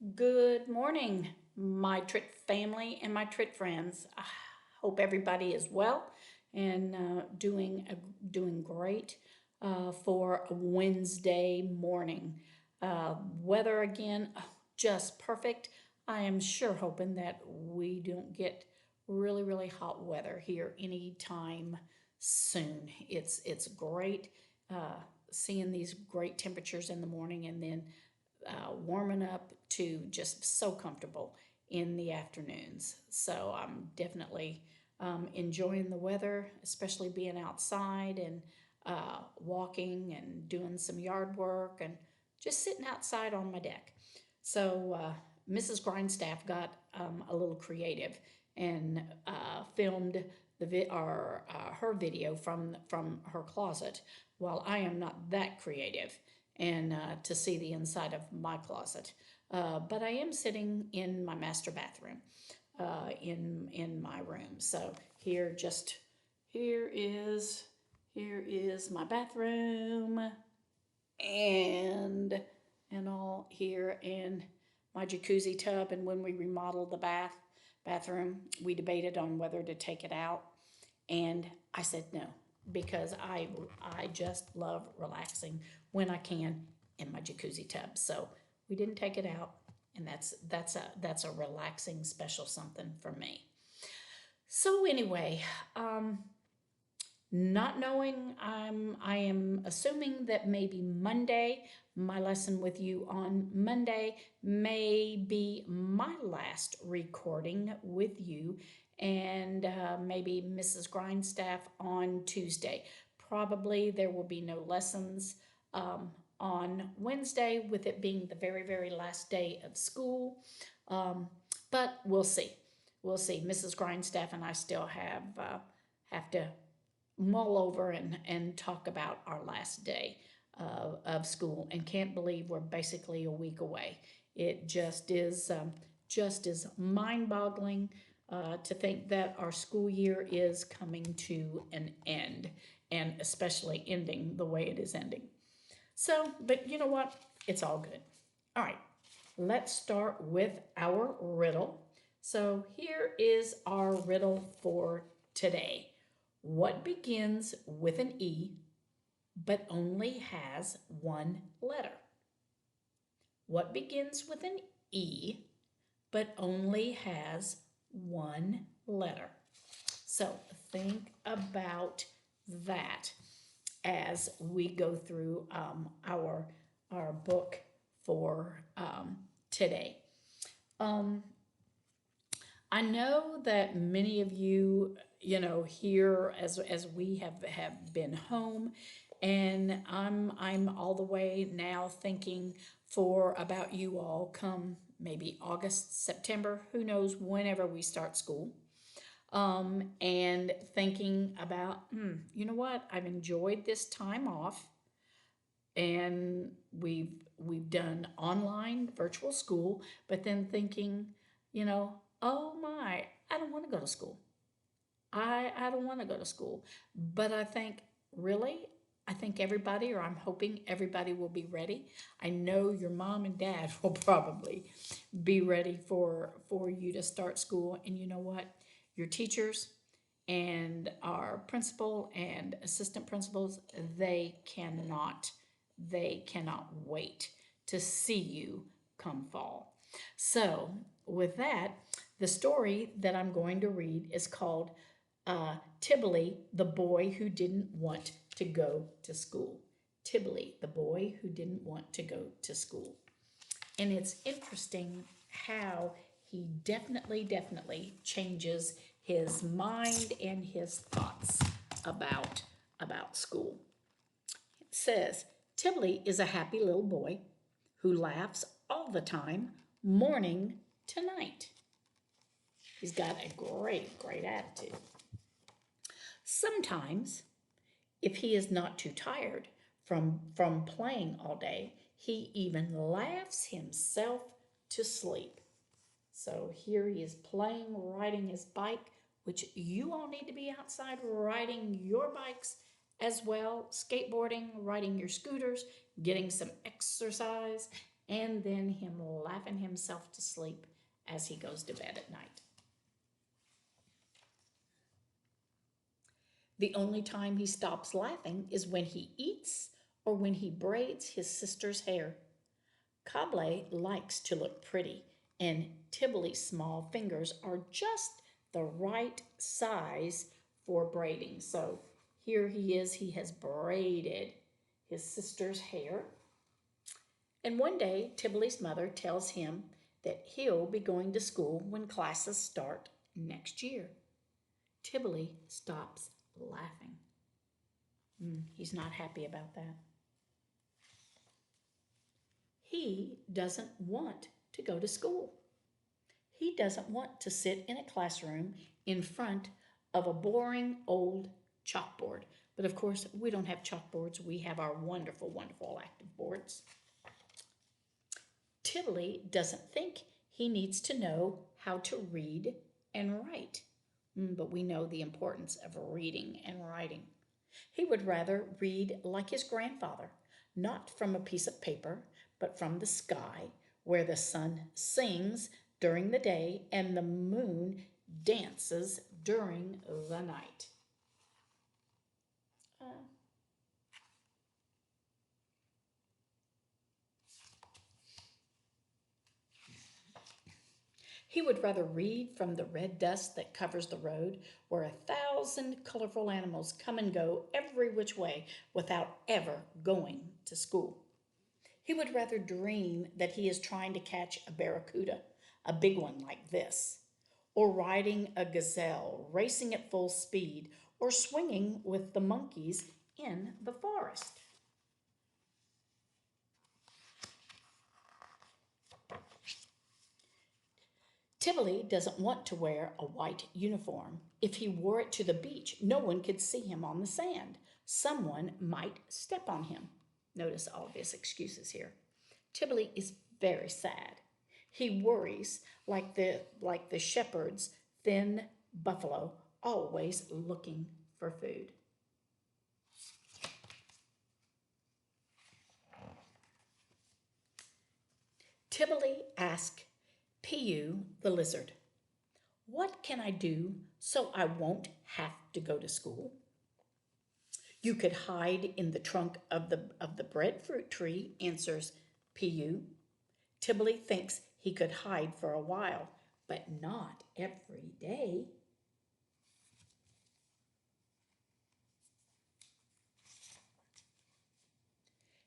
Good morning, my Trit family and my Trit friends. I hope everybody is well and doing great for a Wednesday morning. Weather again, just perfect. I am sure hoping that we don't get really hot weather here anytime soon. It's great seeing these great temperatures in the morning and then warming up to just so comfortable in the afternoons. So I'm definitely enjoying the weather, especially being outside and walking and doing some yard work and just sitting outside on my deck. So Mrs. Grindstaff got a little creative and filmed her video from her closet, while I am not that creative and to see the inside of my closet. But I am sitting in my master bathroom in my room. So here is here is my bathroom and all here in my jacuzzi tub. And when we remodeled the bathroom, we debated on whether to take it out, and I said no, because I just love relaxing when I can in my jacuzzi tub. So we didn't take it out, and that's a relaxing special something for me. So anyway, not knowing, I am assuming that maybe Monday, my lesson with you on Monday may be my last recording with you, and maybe Mrs. Grindstaff on Tuesday. Probably there will be no lessons on Wednesday, with it being the very last day of school. But we'll see. We'll see. Mrs. Grindstaff and I still have to mull over and talk about our last day of school, and can't believe we're basically a week away. It just is mind-boggling to think that our school year is coming to an end, and especially ending the way it is ending. So, but you know what? It's all good. All right, let's start with our riddle. So here is our riddle for today. What begins with an E but only has one letter? What begins with an E but only has one letter? So think about that as we go through our book for today. Um, I know that many of you, here as we have been home, and I'm all the way now thinking for about you all come maybe August, September, who knows, whenever we start school. And thinking about, you know what, I've enjoyed this time off, and we've done online virtual school, but then thinking, oh my, I don't want to go to school. I don't want to go to school. But I think, really, I think everybody, or I'm hoping everybody, will be ready. I know your mom and dad will probably be ready for you to start school. And you know what? Your teachers and our principal and assistant principals, they cannot wait to see you come fall. So, with that, the story that I'm going to read is called Tibili, the Boy Who Didn't Want to Go to School. Tibili, the Boy Who Didn't Want to Go to School. And it's interesting how he definitely changes his mind and his thoughts about school. It says, Tibili is a happy little boy who laughs all the time, morning to night. He's got a great attitude. Sometimes, if he is not too tired from playing all day, he even laughs himself to sleep. So here he is playing, riding his bike, which you all need to be outside riding your bikes as well, skateboarding, riding your scooters, getting some exercise, and then him laughing himself to sleep as he goes to bed at night. The only time he stops laughing is when he eats or when he braids his sister's hair. Cable likes to look pretty, and Tibili's small fingers are just the right size for braiding. So here he is, he has braided his sister's hair. And one day, Tibili's mother tells him that he'll be going to school when classes start next year. Tibili stops laughing. He's not happy about that. He doesn't want to go to school. He doesn't want to sit in a classroom in front of a boring old chalkboard. But of course, we don't have chalkboards. We have our wonderful, wonderful active boards. Tibili doesn't think he needs to know how to read and write. But we know the importance of reading and writing. He would rather read like his grandfather, not from a piece of paper, but from the sky, where the sun sings during the day and the moon dances during the night. He would rather read from the red dust that covers the road, where 1,000 colorful animals come and go every which way without ever going to school. He would rather dream that he is trying to catch a barracuda, a big one like this, or riding a gazelle, racing at full speed, or swinging with the monkeys in the forest. Tibili doesn't want to wear a white uniform. If he wore it to the beach, no one could see him on the sand. Someone might step on him. Notice all of his excuses here. Tibili is very sad. He worries like the shepherd's thin buffalo, always looking for food. Tibili asked Piyu the lizard, "What can I do so I won't have to go to school?" "You could hide in the trunk of the breadfruit tree," answers Piyu. Tibili thinks he could hide for a while, but not every day.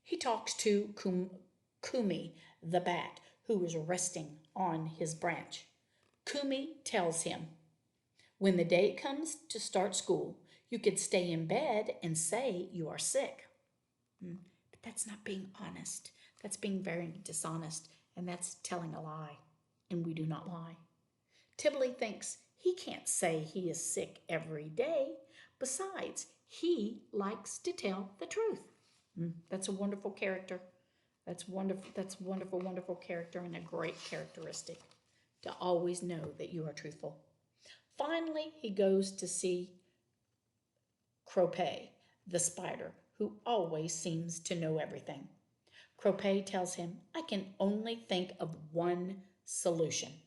He talks to Kumi the bat, who is resting on his branch. Kumi tells him, "When the day comes to start school, you could stay in bed and say you are sick." But that's not being honest. That's being very dishonest, and that's telling a lie, and we do not lie. Tibili thinks he can't say he is sick every day. Besides, he likes to tell the truth. That's a wonderful character. That's wonderful. That's wonderful, wonderful character, and a great characteristic to always know that you are truthful. Finally, he goes to see Crope, the spider, who always seems to know everything. Crope tells him, "I can only think of one solution.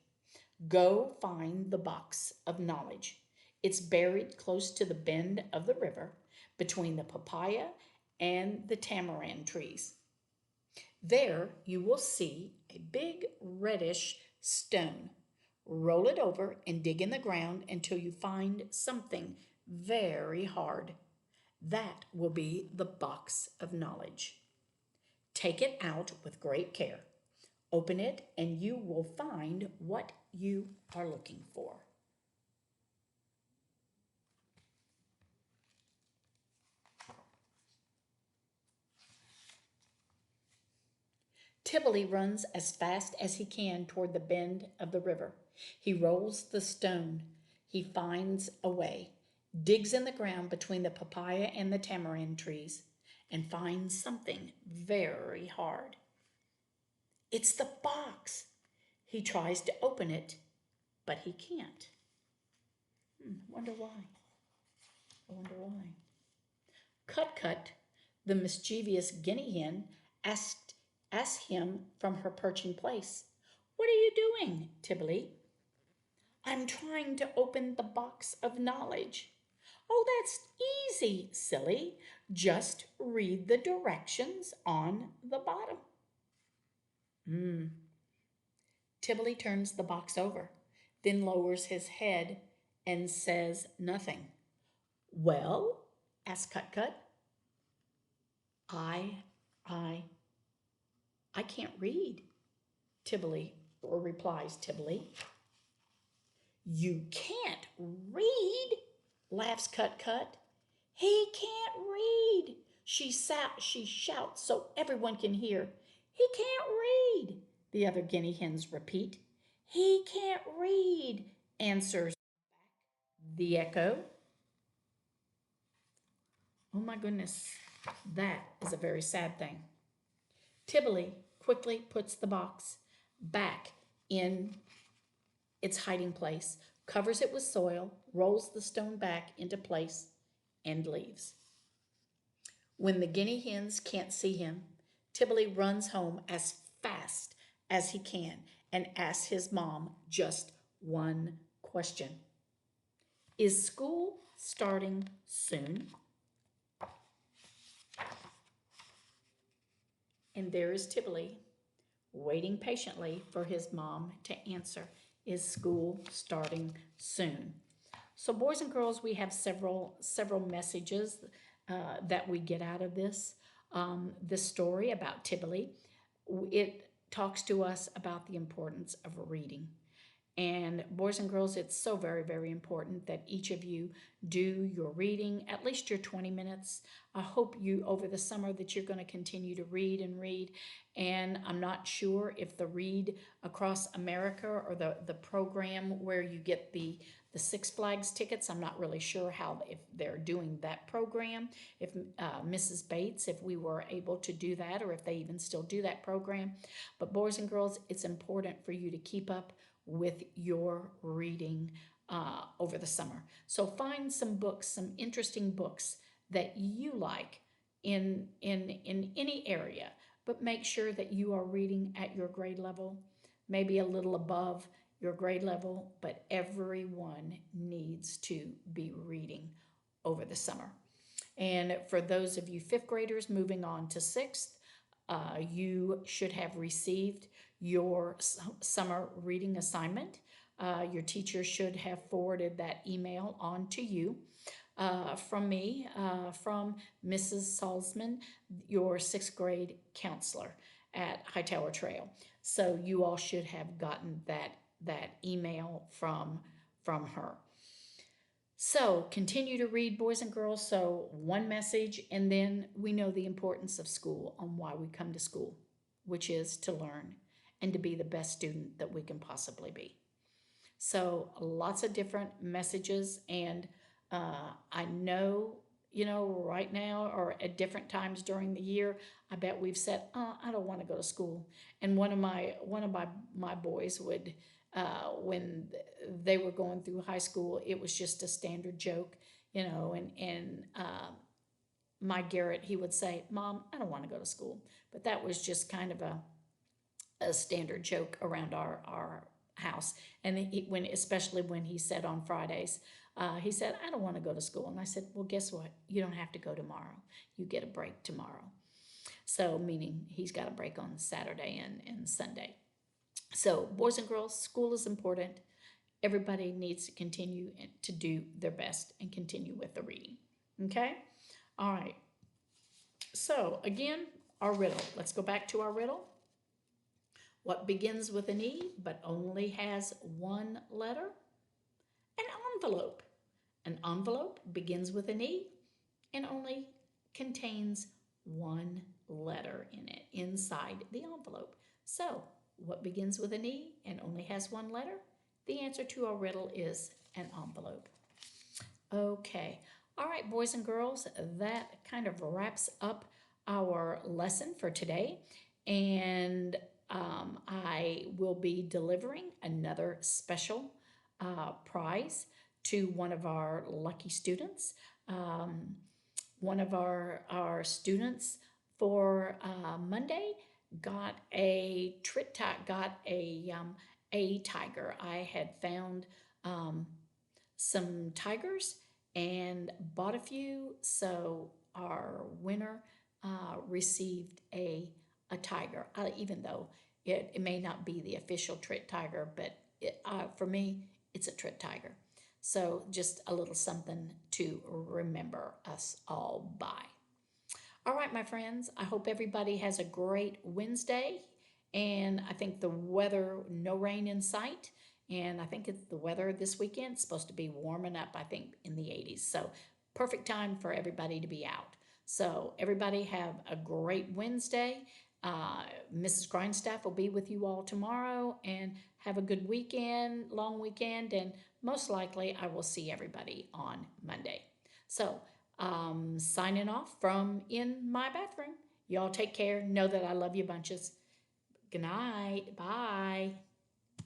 Go find the box of knowledge. It's buried close to the bend of the river between the papaya and the tamarind trees. There you will see a big reddish stone. Roll it over and dig in the ground until you find something very hard. That will be the box of knowledge. Take it out with great care. Open it and you will find what you are looking for." Tibili runs as fast as he can toward the bend of the river. He rolls the stone. He finds a way, digs in the ground between the papaya and the tamarind trees, and finds something very hard. It's the box. He tries to open it, but he can't. Wonder why. I wonder why. Cut, the mischievous guinea hen, asked asked him from her perching place. What are you doing, Tibili? I'm trying to open the box of knowledge. Oh, that's easy, silly. Just read the directions on the bottom. Hmm. Tibili turns the box over, then lowers his head and says nothing. Well, asked Cut. I, I, I can't read, Tibili, or replies Tibili. You can't read, laughs Cut. He can't read. She shouts so everyone can hear. He can't read, the other guinea hens repeat. He can't read, answers the echo. Oh my goodness, that is a very sad thing. Tibili quickly puts the box back in its hiding place, covers it with soil, rolls the stone back into place, and leaves. When the guinea hens can't see him, Tibili runs home as fast as he can and asks his mom just one question. Is school starting soon? And there is Tibili, waiting patiently for his mom to answer. Is school starting soon? So, boys and girls, we have several messages that we get out of this story about Tibili. It talks to us about the importance of reading. And boys and girls, it's so very, very important that each of you do your reading, at least your 20 minutes. I hope you, over the summer, that you're going to continue to read and read. And I'm not sure if the Read Across America or the program where you get the Six Flags tickets, I'm not really sure how, if they're doing that program, if Mrs. Bates, if we were able to do that, or if they even still do that program. But boys and girls, it's important for you to keep up with your reading over the summer. So find some books, some interesting books that you like in any area, but make sure that you are reading at your grade level, maybe a little above your grade level, but everyone needs to be reading over the summer. And for those of you fifth graders moving on to sixth, you should have received your summer reading assignment. Your teacher should have forwarded that email on to you from me, from Mrs. Salzman, your sixth grade counselor at Hightower Trail. So you all should have gotten that email from her. So continue to read, boys and girls. So one message, and then we know the importance of school, on why we come to school, which is to learn and to be the best student that we can possibly be. So lots of different messages, and I know, right now or at different times during the year, I bet we've said, I don't want to go to school. And one of my boys would, when they were going through high school, it was just a standard joke, and my Garrett, he would say, Mom, I don't want to go to school. But that was just kind of a standard joke around our house. And especially when he said on Fridays, he said, I don't want to go to school. And I said, well, guess what? You don't have to go tomorrow. You get a break tomorrow. So meaning he's got a break on Saturday and Sunday. So boys and girls, school is important. Everybody needs to continue to do their best and continue with the reading. Okay? All right. So again, our riddle. Let's go back to our riddle. What begins with an E but only has one letter? An envelope. An envelope begins with an E and only contains one letter in it, inside the envelope. So, what begins with an E and only has one letter? The answer to our riddle is an envelope. Okay. All right, boys and girls, that kind of wraps up our lesson for today. And I will be delivering another special prize to one of our lucky students. One of our students for Monday got a tiger. I had found um, some tigers and bought a few. So our winner received a tiger, even though it may not be the official Trit Tiger, but for me, it's a Trit Tiger. So just a little something to remember us all by. All right, my friends, I hope everybody has a great Wednesday. And I think the weather, no rain in sight. And I think it's the weather this weekend is supposed to be warming up, I think, in the 80s. So, perfect time for everybody to be out. So, everybody have a great Wednesday. Mrs. Grindstaff will be with you all tomorrow, and have a good weekend, long weekend. And most likely, I will see everybody on Monday. So, signing off from in my bathroom. Y'all take care. Know that I love you bunches. Good night. Bye.